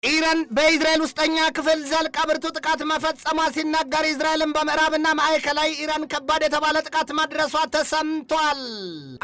ኢራን በእስራኤል ውስጠኛ ክፍል ዘልቃ ብርቱ ጥቃት መፈጸሟ ሲነገር እስራኤልን በምዕራብና ማዕከላዊ ኢራን ከባድ የተባለ ጥቃት ማድረሷ ተሰምቷል።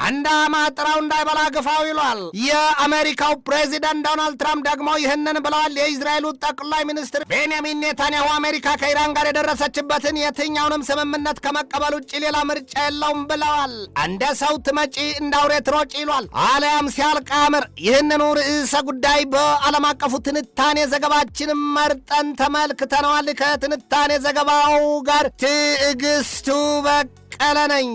አንድ ማጥራው እንዳይበላ ግፋው ይሏል። የአሜሪካው ፕሬዚዳንት ዶናልድ ትራምፕ ደግሞ ይህንን ብለዋል። የእስራኤሉ ጠቅላይ ሚኒስትር ቤንያሚን ኔታንያሁ አሜሪካ ከኢራን ጋር የደረሰችበትን የትኛውንም ስምምነት ከመቀበል ውጭ ሌላ ምርጫ የለውም ብለዋል። እንደ ሰው ትመጪ እንደ አውሬ ትሮጪ ይሏል። አለያም ሲያልቅ አምር። ይህንኑ ርዕሰ ጉዳይ በዓለም አቀፉ ትንታኔ ዘገባችን መርጠን ተመልክተነዋል። ከትንታኔ ዘገባው ጋር ትዕግስቱ በቀለ ነኝ።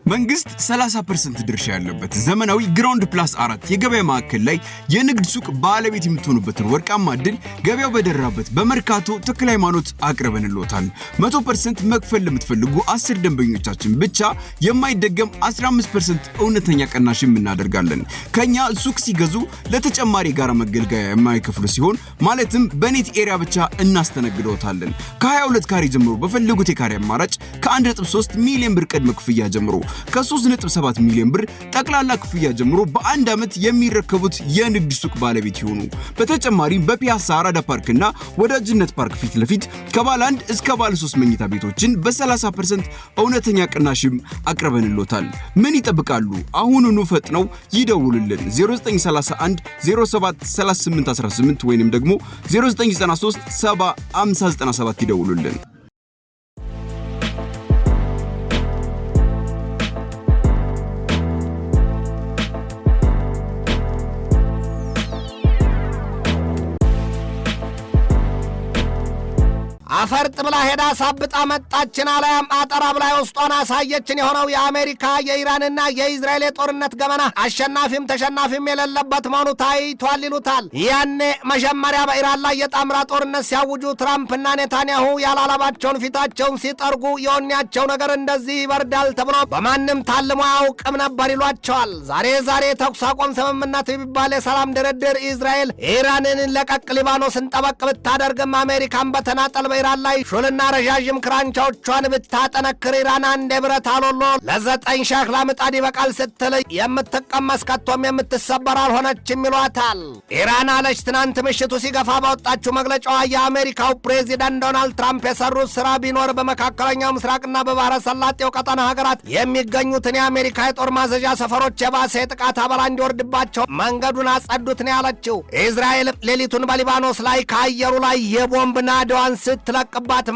መንግስት 30% ድርሻ ያለበት ዘመናዊ ግራውንድ ፕላስ 4 የገበያ ማዕከል ላይ የንግድ ሱቅ ባለቤት የምትሆኑበትን ወርቃማ ዕድል ገበያው በደራበት በመርካቶ ተክለ ሃይማኖት አቅርበንልዎታል። 100% መክፈል ለምትፈልጉ 10 ደንበኞቻችን ብቻ የማይደገም 15% እውነተኛ ቅናሽም እናደርጋለን። ከኛ ሱቅ ሲገዙ ለተጨማሪ ጋራ መገልገያ የማይከፍሉ ሲሆን ማለትም በኔት ኤሪያ ብቻ እናስተናግደዎታለን። ከ22 ካሬ ጀምሮ በፈለጉት የካሬ አማራጭ ከ1.3 ሚሊዮን ብር ቅድመ ክፍያ ጀምሮ ከ3.7 ሚሊዮን ብር ጠቅላላ ክፍያ ጀምሮ በአንድ ዓመት የሚረከቡት የንግድ ሱቅ ባለቤት ይሆኑ። በተጨማሪም በፒያሳ አራዳ ፓርክና ወዳጅነት ፓርክ ፊት ለፊት ከባለ 1 እስከ ባለ 3 መኝታ ቤቶችን በ30% እውነተኛ ቅናሽም አቅርበንልዎታል። ምን ይጠብቃሉ? አሁኑኑ ፈጥነው ይደውሉልን። 0931 07 38 18 ወይንም ደግሞ 0993 70 50 97 ይደውሉልን። አፈርጥ ብላ ሄዳ ሳብጣ መጣችን አለያም አጠራ ብላ ውስጧን አሳየችን የሆነው የአሜሪካ የኢራንና የእስራኤል የጦርነት ገመና አሸናፊም ተሸናፊም የሌለበት መሆኑ ታይቷል ይሉታል። ያኔ መጀመሪያ በኢራን ላይ የጣምራ ጦርነት ሲያውጁ ትራምፕና ኔታንያሁ ያላላባቸውን ፊታቸውን ሲጠርጉ የወኔያቸው ነገር እንደዚህ ይበርዳል ተብሎ በማንም ታልሞ አያውቅም ነበር ይሏቸዋል። ዛሬ ተኩስ አቁም ስምምነት የሚባል የሰላም ድርድር እስራኤል ኢራንን ለቀቅ ሊባኖስን ጠበቅ ብታደርግም አሜሪካን በተናጠል ኢራን ላይ ሹልና ረጃጅም ክራንቻዎቿን ብታጠነክር ኢራን አንድ ብረት አሎሎ ለ9 ሸክላ ምጣድ ይበቃል ስትል የምትቀመስ ከቶም የምትሰበር አልሆነችም ይሏታል። ኢራን አለች ትናንት ምሽቱ ሲገፋ ባወጣችው መግለጫዋ የአሜሪካው ፕሬዚዳንት ዶናልድ ትራምፕ የሰሩት ስራ ቢኖር በመካከለኛው ምስራቅና በባህረ ሰላጤው ቀጠና ሀገራት የሚገኙትን የአሜሪካ የጦር ማዘዣ ሰፈሮች የባሰ የጥቃት አበላ እንዲወርድባቸው መንገዱን አጸዱት ነው ያለችው። እስራኤል ሌሊቱን በሊባኖስ ላይ ከአየሩ ላይ የቦምብ ናዳዋን ስትለቅባት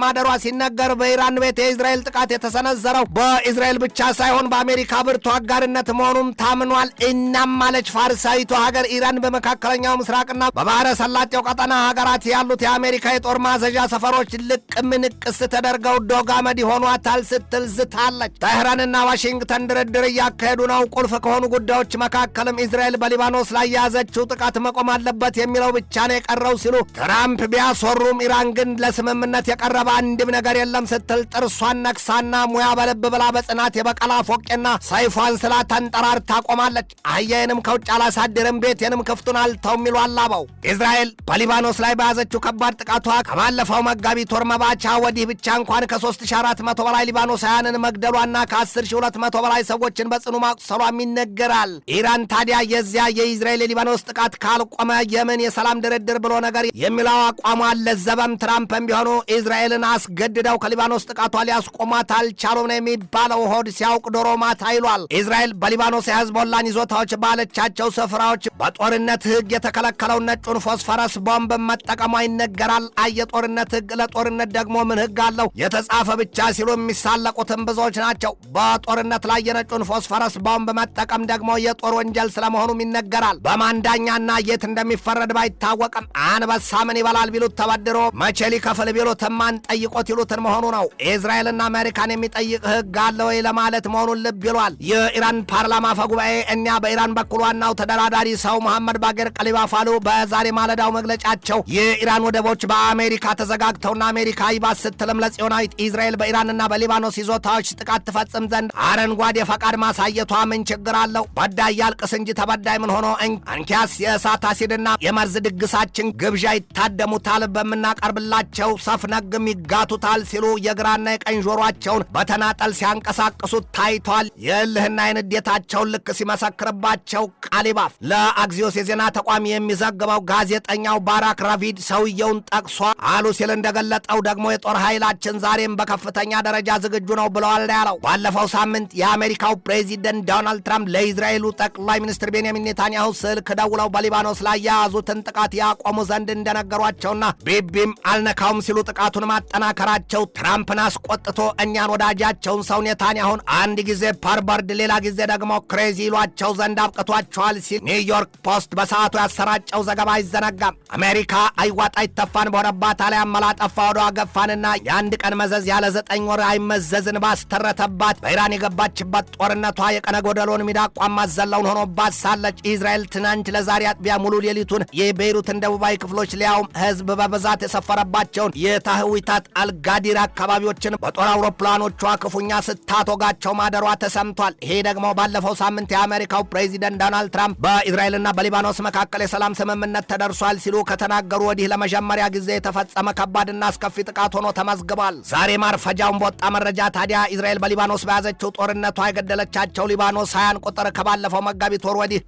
ማደሯ ሲነገር በኢራን ቤት የእስራኤል ጥቃት የተሰነዘረው በእስራኤል ብቻ ሳይሆን በአሜሪካ ብርቱ አጋርነት መሆኑም ታምኗል። እናም ማለች ፋርሳዊቱ ሀገር ኢራን በመካከለኛው ምስራቅና በባህረ ሰላጤው ቀጠና ሀገራት ያሉት የአሜሪካ የጦር ማዘዣ ሰፈሮች ልቅም ንቅስ ተደርገው ዶጋመድ ሆኗታል ስትል ዝታለች። ጠህራንና ዋሽንግተን ድርድር እያካሄዱ ነው። ቁልፍ ከሆኑ ጉዳዮች መካከልም እስራኤል በሊባኖስ ላይ የያዘችው ጥቃት መቆም አለበት የሚለው ብቻ ነው የቀረው ሲሉ ትራምፕ ቢያስወሩም ኢራን ግን ለስምምነት የቀረበ አንድም ነገር የለም ስትል ጥርሷን ነክሳና ሙያ በልብ ብላ በጽናት የበቀላ ፎቄና ሰይፏን ስላ ተንጠራርታ ቆማለች። አህያዬንም ከውጭ አላሳድርም ቤቴንም ክፍቱን አልተውም ይሏል አበው። እስራኤል በሊባኖስ ላይ በያዘችው ከባድ ጥቃቷ ከባለፈው መጋቢት ወር መባቻ ወዲህ ብቻ እንኳን ከ3400 በላይ ሊባኖሳውያንን መግደሏና ከ10200 በላይ ሰዎችን በጽኑ ማቁሰሏም ይነገራል። ኢራን ታዲያ የዚያ የእስራኤል የሊባኖስ ጥቃት ካልቆመ የምን የሰላም ድርድር ብሎ ነገር የሚለው አቋሟ አለዘበም። ትራምፕም ቢሆኑ እስራኤልን አስገድደው ከሊባኖስ ጥቃቷ ሊያስቆሟት አልቻሉም ነው የሚባለው። ሆድ ሲያውቅ ዶሮ ማታ ይሏል። እስራኤል በሊባኖስ የህዝቦላን ይዞታዎች ባለቻቸው ስፍራዎች በጦርነት ህግ የተከለከለውን ነጩን ፎስፈረስ ቦምብ መጠቀሟ ይነገራል። የጦርነት ህግ ለጦርነት ደግሞ ምን ህግ አለው የተጻፈ ብቻ ሲሉ የሚሳለቁትም ብዙዎች ናቸው። በጦርነት ላይ የነጩን ፎስፈረስ ቦምብ መጠቀም ደግሞ የጦር ወንጀል ስለመሆኑም ይነገራል። በማንዳኛና የት እንደሚፈረድ ባይታወቅም አንበሳ ምን ይበላል ቢሉት ተበድሮ መቼ ሊከፍል ቢሉት ያሉትን ማን ጠይቆት ይሉትን መሆኑ ነው። እስራኤልና አሜሪካን የሚጠይቅ ህግ አለ ወይ ለማለት መሆኑን ልብ ይሏል። የኢራን ፓርላማ አፈጉባኤ እኛ በኢራን በኩል ዋናው ተደራዳሪ ሰው መሐመድ ባጌር ቀሊባፍ አሉ በዛሬ ማለዳው መግለጫቸው የኢራን ወደቦች በአሜሪካ ተዘጋግተውና አሜሪካ ይባስ ስትልም ለጽዮናዊት እስራኤል በኢራንና በሊባኖስ ይዞታዎች ጥቃት ትፈጽም ዘንድ አረንጓዴ ፈቃድ ማሳየቷ ምን ችግር አለው? በዳይ ያልቅስ እንጂ ተበዳይ ምን ሆኖ አንኪያስ የእሳት አሲድና የመርዝ ድግሳችን ግብዣ ይታደሙታል፣ በምናቀርብላቸው ሰፍነግም ይጋቱታል ሲሉ የግራና የቀኝ ጆሮአቸውን በተናጠል ሲያንቀሳቅሱት ታይቷል። የእልህና የንዴታቸውን ልክ ሲመሰክርባቸው ቀሊባፍ ለአግዚዮስ የዜና ተቋም የሚዘግበው ጋዜጠኛው ባራክ ራቪድ ሰውየውን ጠቅሶ አሉ ሲል እንደገለጠው ደግሞ የጦር ኃይላችን ዛሬም በከፍተኛ ደረጃ ዝግጁ ነው ብለዋል ያለው። ባለፈው ሳምንት የአሜሪካው ፕሬዚደንት ዶናልድ ትራምፕ ለእስራኤሉ ጠቅላይ ሚኒስትር ቤንያሚን ኔታንያሁ ስልክ ደውለው በሊባኖስ ላይ የያዙትን ጥቃት ያቆሙ ዘንድ እንደነገሯቸውና ቢቢም አልነካውም ሲሉ ጥቃቱን ማጠናከራቸው ትራምፕን አስቆጥቶ እኛን ወዳጃቸውን ሰው ኔታንያሁን አንድ ጊዜ ፐርበርድ ሌላ ጊዜ ደግሞ ክሬዚ ይሏቸው ዘንድ አብቅቷቸዋል ሲል ኒውዮርክ ፖስት በሰዓቱ ያሰራጨው ዘገባ አይዘነጋም። አሜሪካ አይዋጣ ይተፋን በሆነባት አሊያም መላጠፋ ወደ ገፋንና የአንድ ቀን መዘዝ ያለ 9 ወር አይመዘዝን ባስተረተባት በኢራን የገባችበት ጦርነቷ የቀነ ጎደሎን ሚዳቋም ማዘለውን ሆኖባት ሳለች እስራኤል ትናንት ለዛሬ አጥቢያ ሙሉ ሌሊቱን የቤይሩትን ደቡባዊ ክፍሎች ሊያውም ህዝብ በብዛት የሰፈረባቸውን የታህዊታት አልጋዲር አካባቢዎችን በጦር አውሮፕላኖቿ ክፉኛ ስታቶጋቸው ማደሯ ተሰምቷል። ይሄ ደግሞ ባለፈው ሳምንት የአሜሪካው ፕሬዚደንት ዶናልድ ትራምፕ በእስራኤልና በሊባኖስ መካከል የሰላም ስምምነት ተደርሷል ሲሉ ከተናገሩ ወዲህ ለመጀመሪያ ጊዜ የተፈጸመ ከባድና አስከፊ ጥቃት ሆኖ ተመዝግቧል። ዛሬ ማርፈጃውን በወጣ መረጃ ታዲያ እስራኤል በሊባኖስ በያዘችው ጦርነቷ የገደለቻቸው ሊባኖሳውያን ቁጥር ከባለፈው መጋቢት ወር ወዲህ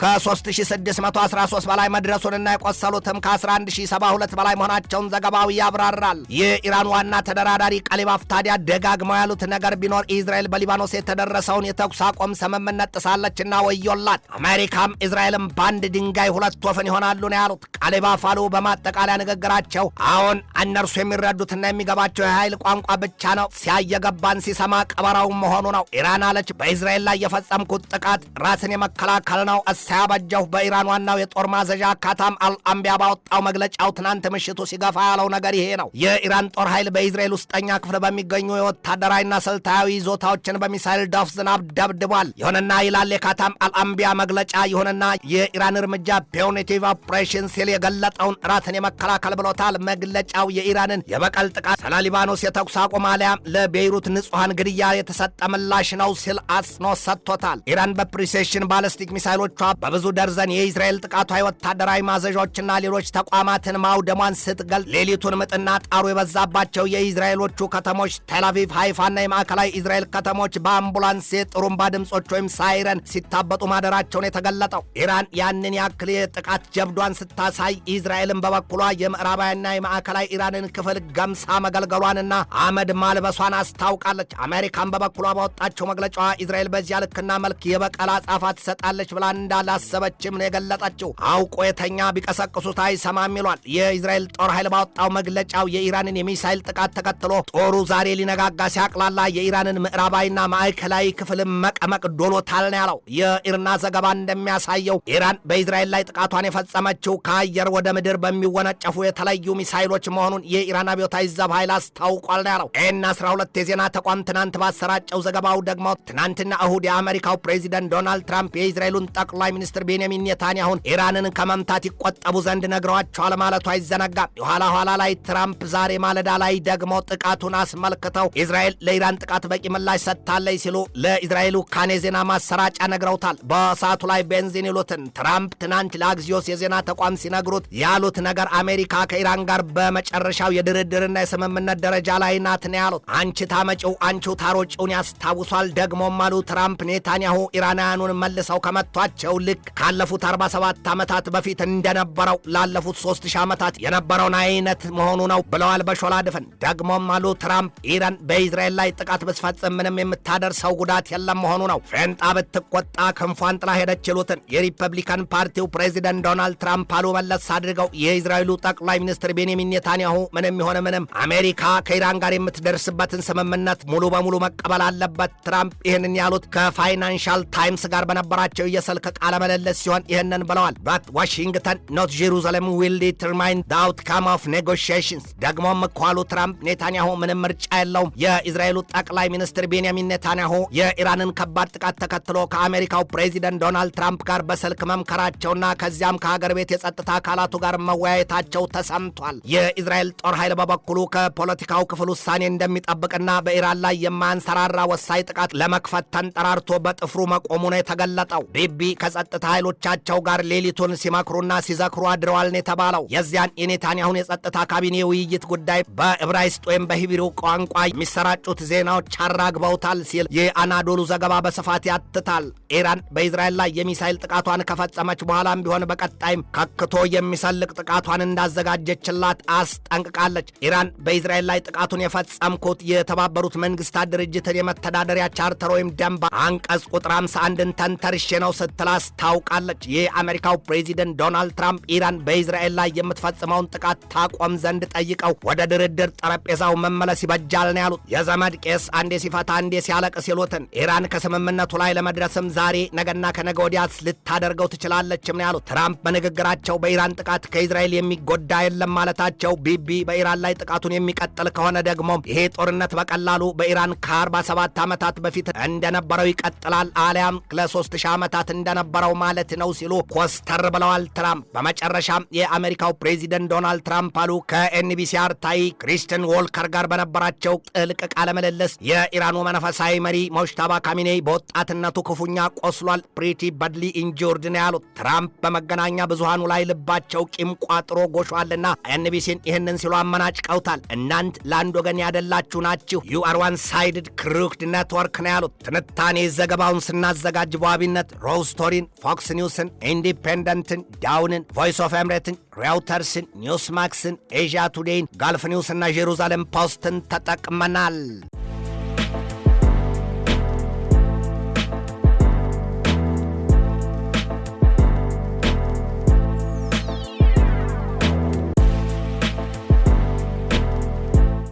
ከ3613 በላይ መድረሱንና የቆሰሉትም ከ11072 በላይ መሆናቸውን ዘገባው ያብራራል። የኢራን ዋና ተደራዳሪ ቀሊባፍ ታዲያ ደጋግመው ያሉት ነገር ቢኖር እስራኤል በሊባኖስ የተደረሰውን የተኩስ አቁም ስምምነት ጥሳለችና ወዮላት፣ አሜሪካም እስራኤልም በአንድ ድንጋይ ሁለት ወፍን ይሆናሉ ነው ያሉት ቀሊባፍ አሉ። በማጠቃለያ ንግግራቸው አሁን እነርሱ የሚረዱትና የሚገባቸው የኃይል ቋንቋ ብቻ ነው፣ ሲያየገባን ሲሰማ ቀበራውን መሆኑ ነው። ኢራን አለች በእስራኤል ላይ የፈጸምኩት ጥቃት ራስን የመከላከል ነው እሳያበጀሁ። በኢራን ዋናው የጦር ማዘዣ ካታም አልአንቢያ ባወጣው መግለጫው ትናንት ምሽቱ ሲገፋ ያለው ነገር ይሄ ነው። የኢራን ጦር ኃይል በእስራኤል ውስጠኛ ክፍል በሚገኙ የወታደራዊና ስልታዊ ይዞታዎችን በሚሳይል ዶፍ ዝናብ ደብድቧል። ይሁንና ይላል የካታም አልአንቢያ መግለጫ፣ ይሁንና የኢራን እርምጃ ፒዩኒቲቭ ኦፕሬሽን ሲል የገለጠውን ራስን የመከላከል ብሎታል። መግለጫው የኢራንን የበቀል ጥቃት ስለ ሊባኖስ የተኩስ አቁም አሊያም ለቤይሩት ንጹሐን ግድያ የተሰጠ ምላሽ ነው ሲል አጽንኦት ሰጥቶታል። ኢራን በፕሪሲሽን ባለስቲክ ሚሳይሎቿ በብዙ ደርዘን የእስራኤል ጥቃቷ የወታደራዊ ማዘዣዎችና ሌሎች ተቋማትን ማውደሟን ስትገልጽ ሌሊቱን ምጥና ጣሩ የበዛባቸው የእስራኤሎቹ ከተሞች ቴልአቪቭ፣ ሃይፋና የማዕከላዊ እስራኤል ከተሞች በአምቡላንስ የጥሩምባ ድምጾች ወይም ሳይረን ሲታበጡ ማደራቸውን የተገለጠው ኢራን ያንን ያክል የጥቃት ጀብዷን ስታሳይ እስራኤልን በበኩሏ የምዕራባዊና የማዕከላዊ ኢራንን ክፍል ገምሳ መገልገሏንና አመድ ማልበሷን አስታውቃለች። አሜሪካን በበኩሏ ባወጣቸው መግለጫዋ እስራኤል በዚያ ልክና መልክ የበቀል አጻፋ ትሰጣለች ብላ እንዳላሰበችም ነው የገለጠችው። አውቆ የተኛ ቢቀሰቅሱት አይሰማም ይሏል። የእስራኤል ጦር ኃይል ባወጣው መግለጫው የኢራንን የሚሳይል ጥቃት ተከትሎ ጦሩ ዛሬ ሊነጋጋ ሲያቅላላ የኢራንን ምዕራባዊና ማዕከላዊ ክፍል መቀመቅ ዶሎታል ነው ያለው። የኢርና ዘገባ እንደሚያሳየው ኢራን በእስራኤል ላይ ጥቃቷን የፈጸመችው ከአየር ወደ ምድር በሚወነጨፉ የተለዩ ሚሳይሎች መሆኑን የኢራን አብዮታዊ ዘብ ኃይል አስታውቋል ነው ያለው። ኤን12 የዜና ተቋም ትናንት ባሰራጨው ዘገባው ደግሞ ትናንትና እሁድ የአሜሪካው ፕሬዚደንት ዶናልድ ትራምፕ የእስራኤሉን ጠቅላይ ሚኒስትር ቤንያሚን ኔታንያሁን ኢራንን ከመምታት ይቆጠቡ ዘንድ ነግረዋቸዋል ማለቱ አይዘነጋም። የኋላ ኋላ ላይ ትራምፕ ዛሬ ማለዳ ላይ ደግሞ ጥቃቱን አስመልክተው እስራኤል ለኢራን ጥቃት በቂ ምላሽ ሰጥታለች ሲሉ ለእስራኤሉ ካኔ ዜና ማሰራጫ ነግረውታል። በሰዓቱ ላይ ቤንዚን ይሉትን ትራምፕ ትናንት ለአግዚዮስ የዜና ተቋም ሲነግሩት ያሉት ነገር አሜሪካ ከኢራን ጋር በመጨረሻው የድርድርና የስምምነት ደረጃ ላይ ናት ነው ያሉት። አንቺ ታመጪው አንቺው ታሮጪውን ያስታውሷል። ደግሞም አሉ ትራምፕ ኔታንያሁ ኢራናውያኑን መልሰው ከመቷቸው ልክ ካለፉት 47 ዓመታት በፊት እንደነበረው ላለፉት 3000 ዓመታት የነበረውን አይነት መሆኑ ነው ብለዋል በሾላ ድፍን። ደግሞም አሉ ትራምፕ ኢራን በእስራኤል ላይ ጥቃት ብትፈጽም ምንም የምታደርሰው ጉዳት የለም መሆኑ ነው። ፌንጣ ብትቆጣ ክንፏን ጥላ ሄደች ይሉትን የሪፐብሊካን ፓርቲው ፕሬዚደንት ዶናልድ ትራምፕ አሉ መለስ አድርገው የእስራኤሉ ጠቅላይ ሚኒስትር ቤንያሚን ኔታንያሁ ምንም ይሆን ምንም አሜሪካ ከኢራን ጋር የምትደርስበትን ስምምነት ሙሉ በሙሉ መቀበል አለበት። ትራምፕ ይህንን ያሉት ከፋይናንሻል ታይምስ ጋር በነበራቸው የስልክ ቃለ ምልልስ ሲሆን ይህንን ብለዋል። በት ዋሽንግተን ኖት ጄሩሳሌም ዊል ዲተርማይን ዘ አውትካም ኦፍ ኔጎሺዬሽንስ። ደግሞ ደግሞም እኮ አሉ ትራምፕ ኔታንያሁ ምንም ምርጫ የለውም። የእስራኤሉ ጠቅላይ ሚኒስትር ቤንያሚን ኔታንያሁ የኢራንን ከባድ ጥቃት ተከትሎ ከአሜሪካው ፕሬዚደንት ዶናልድ ትራምፕ ጋር በስልክ መምከራቸውና ከዚያም ከሀገር ቤት የጸጥታ አካላቱ ጋር መወያየታቸው ተሰምቷል። የእስራኤል ጦር ኃይል በበኩሉ ከፖለቲካው ክፍል ውሳኔ እንደሚጠብቅና በኢራን ላይ የማያንሰራራ ወሳኝ ጥቃት ለመክፈት ተንጠራርቶ በጥፍሩ መቆሙ ነው የተገለጠው። ቢቢ ከጸጥታ ኃይሎቻቸው ጋር ሌሊቱን ሲመክሩና ሲዘክሩ አድረዋል ነው የተባለው። የዚያን የኔታንያሁን የጸጥታ ካቢኔ ውይይት ጉዳይ በዕብራይስጥ ወይም በሂብሩ ቋንቋ የሚሰራጩት ዜናዎች አራግበውታል ሲል የአናዶሉ ዘገባ በስፋት ያትታል። ኢራን በእስራኤል ላይ የሚሳይል ጥቃቷን ከፈጸመች በኋላም ቢሆን በቀጣይም ከክቶ የሚሰልቅ ጥቃቷን እንዳዘጋጀችላት አስጠንቅቃለች። ኢራን በእስራኤል ላይ ጥቃቱን የፈጸምኩት የተባበሩት መንግስታት ድርጅትን የመተዳደሪያ ቻርተር ወይም ደንብ አንቀጽ ቁጥር 51ን ተንተርሼ ነው ስትል አስታውቃለች። የአሜሪካው ፕሬዚደንት ዶናልድ ትራምፕ ኢራን በእስራኤል ላይ የምትፈጽመውን ጥቃት ታቆም ዘንድ ጠይቀው ወደ ድርድር ጠረጴዛው መመለስ ይበጃል ነው ያሉት። የዘመድ ቄስ አንዴ ሲፈታ አንዴ ሲያለቅስ ይሉትን ኢራን ከስምምነቱ ላይ ለመድረስም ዛሬ ነገና ከነገ ወዲያስ ልታደርገው ትችላለችም ነው ያሉት። ትራምፕ በንግግራቸው በኢራን ጥቃት ከእስራኤል የሚጎዳ የለም ማለታቸው ቢቢ በኢራን ላይ ጥቃቱን የሚቀጥል ከሆነ ደግሞ ይሄ ጦርነት በቀላሉ በኢራን ከ47 ዓመታት በፊት እንደነበረው ይቀጥላል አሊያም ለ3000 ዓመታት እንደነበረው ማለት ነው ሲሉ ኮስተር ብለዋል ትራምፕ። በመጨረሻም የአሜሪካው ፕሬዚደንት ዶናልድ ትራምፕ አሉ ከኤንቢሲ አርታይ ክሪስቲያን ዎልከር ጋር በነበራቸው ጥልቅ ቃለ ምልልስ የኢራኑ መንፈሳዊ መሪ ሞጅተባ ካሚኔይ በወጣትነቱ ክፉኛ ቆስሏል፣ ፕሪቲ በድሊ ኢንጆርድ ነው ያሉት። ትራምፕ በመገናኛ ብዙሃኑ ላይ ልባቸው ቂም ቋጥሮ ጎሿልና ኤንቢሲን ይህንን ሲሉ አመናጭቀውታል። እናንት ለአንድ ወገን ያደላችሁ ናችሁ፣ ዩ አር ዋን ሳይድድ ክሩክድ ኔትወርክ ነው ያሉት። ትንታኔ ዘገባውን ስናዘጋጅ በዋቢነት ሮው ስቶሪን፣ ፎክስ ኒውስን፣ ኢንዲፔንደንትን፣ ዳውንን፣ ቮይስ ኦፍ ኤምሬትን፣ ሬውተርስን፣ ኒውስማክስን፣ ኤዥያ ቱዴይን፣ ጋልፍ ኒውስና ጄሩዛሌም ፖስትን ተጠቅመናል።